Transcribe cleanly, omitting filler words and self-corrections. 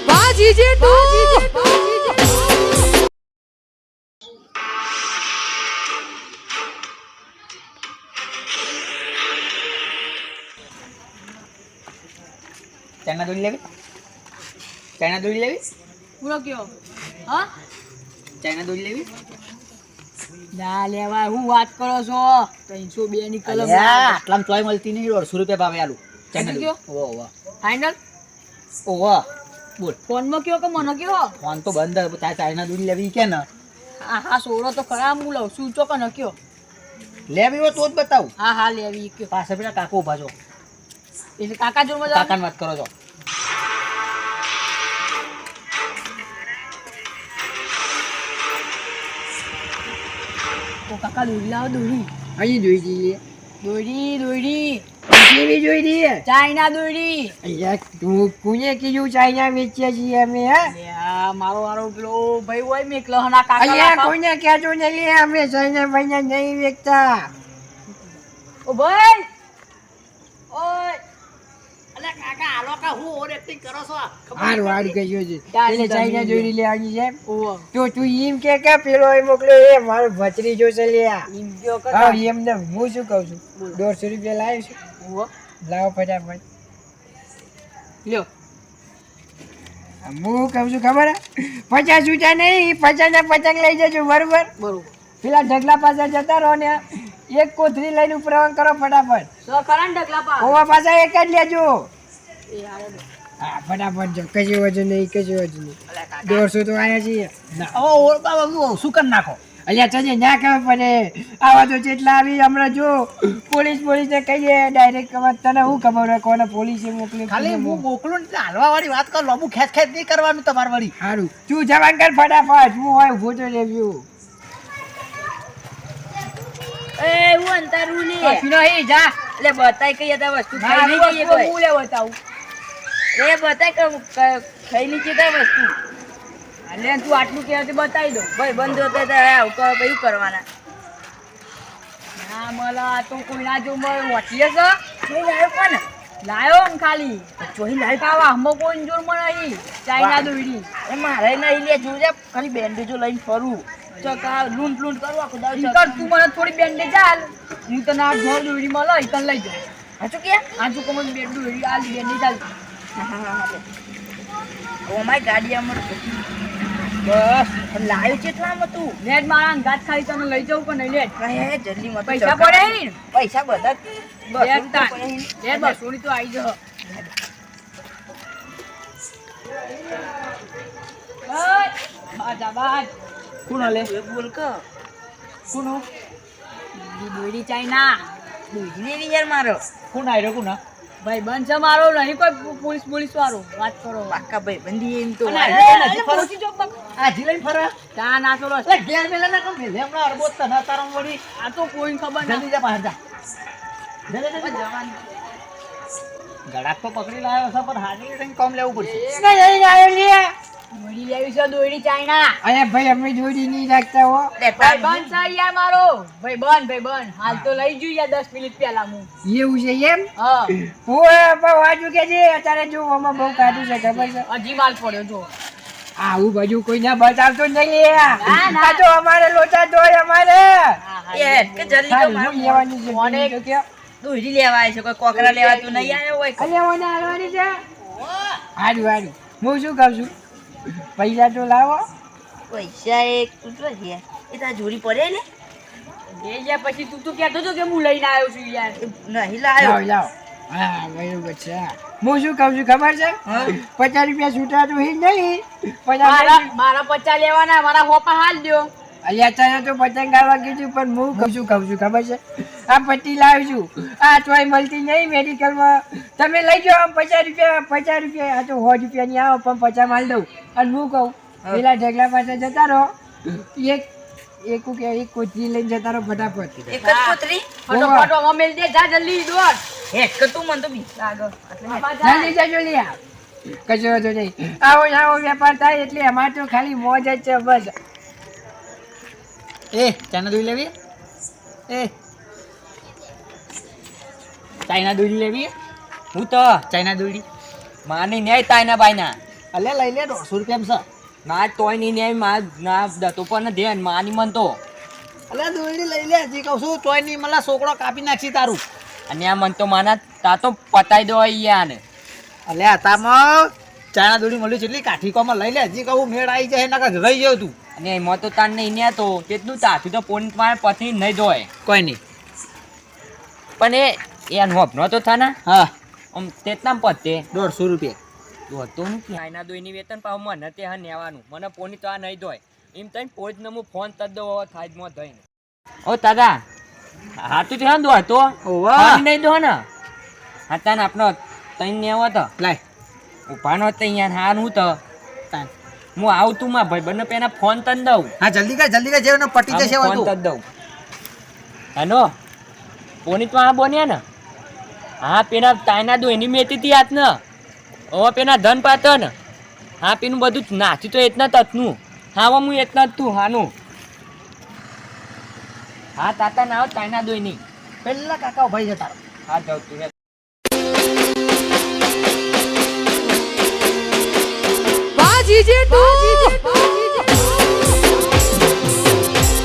બાજી જેઠું ચાઇના દોરી લેવી? ચાઇના દોરી લેવી? પૂરો કયો હા ચાઇના દોરી લેવી? ના લેવાય હું વાત કરો છો 302 ની કલમ આટલામાં તોય મળતી નહીં. 150 રૂપિયા ભાવે આલું ચાઇના દોરી. ઓહો ફાઇનલ ઓહો બોલ. ફોનમાં કયો કે મને કયો ફોન તો બંધ. તારે ચાઇના દોરી લેવી કે ને? હા હા સોરો તો ખરા હું લઉં છું ચોક ન કયો લેવી હોય તો જ બતાવું. હા હા લેવી કયો પાછળ પેલા કાકો ઉભા છો. એટલે કાકા જોર મજા કાકાની વાત કરો છો. તો કાકા દોરી લાવો દોરી અહીં જોઈ જઈએ. દોરી દોરી કેવી જોઈ દઈએ? ચાઇના દોરી અહીંયા તું કોને કીધું ચાઇના વેચીએ છીએ અમે? લ્યા મારો વારો પેલો ભાઈ હોય મેકલો હના કાકા અહીંયા કોઈને કહેજો ને લે, અમે ચાઇના ભાઈને નહીં વેચતા. ઓ ભાઈ ઓય અલે કાકા આલો કા હું ઓર એક્ટિંગ કરો છો હારું હારું કહેજો છે. ચાલ, એટલે ચાઇના ચાલ, જોઈ લેવાની છે. ઓવો તો તું એમ કે પેલો એ મોકલ્યો એ મારો ભત્રીજો છે લ્યા. ઈમ કયો હા કાકા એમને હું શું કહું છું, 150 રૂપિયા લાવ્યો છું. ઓવો લાવો ફટાફટ. લ્યો હું કહું છું ખબર હે? 50 રૂપિયા નહીં, 50 ના પતંગ લઈ જજો બરોબર. બરોબર પેલા ઢગલા પાસે જતા રહો ને, એક કોથળી લઈને ઉપરવાન કરો ફટાફટ. સો ખરા ને ઢગલા પા ઓવા પાછા એક જ લેજો. એ આવો દે હા ફટાફટ જો. કશું વજન નહીં, કશું વજન નહીં. 150 તો આયા છીએ. ના હવે ઓર બાબા શું કર નાખો અલ્યા તને ના ખબર પડે. આવા તો જેટલા આવી હમણાં જો પોલીસને કહીએ ડાયરેક્ટ. તને શું ખબર હોય કોને પોલીસે મોકલે? ખાલી હું મોકલું ને હાલવા વાળી વાત કર લોબુ ખેંચ ખેંચ નહીં કરવાનું તમાર વાળી સારું તું જવાન કર ફટાફટ. હું હોય ઉભો તો રહેજો. એ હું અંતારું લે કશું નહીં જા એટલે બતાય કઈ હતા વસ્તુ ખાઈ નહીં જઈએ કોઈ હું લે બતાવું એ બતાય કે ખાઈ નહીં જતા વસ્તુ અલે તું આટલું કહેવાથી બતાવી દો ભાઈ બંધ હોતા હતા કયું કરવાના ના मला તો કોઈના જો વટીએ છે નહીં લાવ્યો પણ લાયો ને ખાલી ચોહી લાવ્યો કાવા હમો કોઈ જોર મને અહીં ચાઇના દોડી એ મારે નહીં લે જોજે ખાલી બેન્ડેજો લઈને ફરું ચકા લૂંટ લૂંટ કરું આખું દાવ કર તું મને થોડી બેન્ડેજ આલ હું તને આ ઘર દોડી મળે ઈકન લઈ જાઉં હાચું કે આજુ કોમન બેડ દોડી આલ બેન્ડેજ આલ ઓ માય ગાડી અમર બસ લાવ્યો કેટલામાં તું લેટ મારા ગાત ખાલી તને લઈ જાઉં કે નહીં લેટ કહે જલ્દી મત પૈસા પડે ને પૈસા બધા લેટ તા લેટ બસ થોડી તો આવી જહ ઓય બાજા બાજ કોણ લે બોલ કે કોણ દોડી ચાઇના દૂધ લેવી યાર મારો કોણ આયરો કોણ ભાઈ બંધ છે મારો નહીં કોઈ પોલીસ વાળો વાત કરો પાક્કા ભાઈ બંધી એમ તો હાજી લઈને ફરે ત્યાં ના ચોલો ઘેર મેલે ના કમ મેલે હમણાં અરબો તને તારો વળી આ તો કોઈ ખબર ના જલ્દી જા બહાર જા જવાન ગળાક તો પકડી લાવ્યો છે પણ હાજી લઈને કમ લેવું પડશે નહીં આવ્યો લે. દોડી લેવી છે દોડી ચાઇના અરે ભાઈ અમે જોડી નહીં રાખતા હો. ભાઈ બંધ છે યાર મારો ભાઈ બંધ હાલ તો લઈ જઈએ 10 મિનિટ પહેલા હું એવું છે એમ? હા હું વાજુ કે છે અત્યારે જો આમાં બહુ કાઢું છે ખબર છે. હજી માલ પડ્યો જો આવું બાજુ કોઈને બતાવતો જ નહીં. ના. આ તો અમારે લોચા જોય અમારે. એ કે જલ્દી તો સારું, મારું હું લેવાની છે. કોને? બીજું તો કે? દૂધી લેવા આવે છે કોઈ કોકરા લેવા તું નહીં આવ્યો હોય આ લેવાની હાલવાની છે. હારું હું શું કહું છું, પૈસા તો લાવો. પૈસા એક તું તો છે એ તાર જોડી પડે ને એ યાર પછી તું તો કહેતો હતો કે હું લઈને આવ્યો છું યાર નહીં લાવ્યો લાવો. હા બરોબર છે. હું શું કહું છું ખબર છે? હા. 50 રૂપિયા છૂટા તો નહીં. 50 મારા 50 લેવાના મારા હોપા હાલ દો અલ્યા તને તો પતંગ આવવા કીધું પણ હું શું કહું છું ખબર છે? આ પટ્ટી લાવું છું, આ તોય મળતી નહીં મેડિકલમાં. તમે લઈ જાઓ આમ 50 રૂપિયા. આ તો 100 રૂપિયાની આવો પણ 50 માલ દઉં. અને હું કહું પેલા ઢગલા પાસે જતા રહો, એક કોથળી લઈને જતા રહો ફટાફટ. એક જ પુત્રી ફટોફટ અમે મેલ દે જા જલ્દી દોડ એક કે તું મને તો બીક લાગે જલ્દી જજો લે. કશો વાંધો નહીં. આવો વેપાર થાય એટલે અમારે તો ખાલી મોજ જ છે બસ. એ ચાઇના દોરી લેવી ચાઇના દોરી લેવી હું તો ચાઇના દોરી માની ન્યાય તાયના બાયના અલે લઈ લે 150 રૂપિયા ના તોય નહીં ન્યાય માં ના દતો પણ ધ્યાન માની મન તો અલે દોડી લઈ લે હજી કહું છું તોય નહીં મને છોકરો કાપી નાખી તારું અને આ મન તો માના તા તો પતાઈ દો યાર અલે આતામાં ચાણા દોડી મળી જેટલી કાઠી કોમાં લઈ લે હજી કહું મેળ આવી જાય નકર રહી જાવ તું અને એમાં તો તાર નહીં ન્યા તો કેટલું તાથું તો પોઈન્ટ માં પતિ નહીં જોય કોઈ નહીં પણ એ હોપનો તો થા ને હા આમ તેટલા પતે 150 રૂપિયા તો આયના દોઈની વેતન પાવ મને તે હા નેવાનું મને પોની તો આ નહીં દોય એમ તઈ પોજ ને હું ફોન તદ દો થાય જ મો ધઈને ઓ દાદા હા તું ત્યાં દો તો ઓવા નહીં દો ને હા તાન આપનો તઈ નેવો તો લાય ઉભાનો તો અહીંયા હાર હું તો તાન હું આવું તું માં ભાઈ બંને પેલા ફોન તન દઉં હા જલ્દી કર જેવને પટી જશે ફોન વાતું તદ દઉં હેનો પોની તો આ બોન્યા ને હા પેલા તાયના દો એની મેતી તી હાથ ને ઓ પેલા ધન પાતો ને હા પેલું બધું નાખ્યું તો એટલા તતનું હા હું એટલા જ તું હાનું હા તાતા ના આવ તાયના દોઈ નહીં પેલા કાકા ભાઈ જતા રહો. હા જાઉં તું હે. બાજી જે તું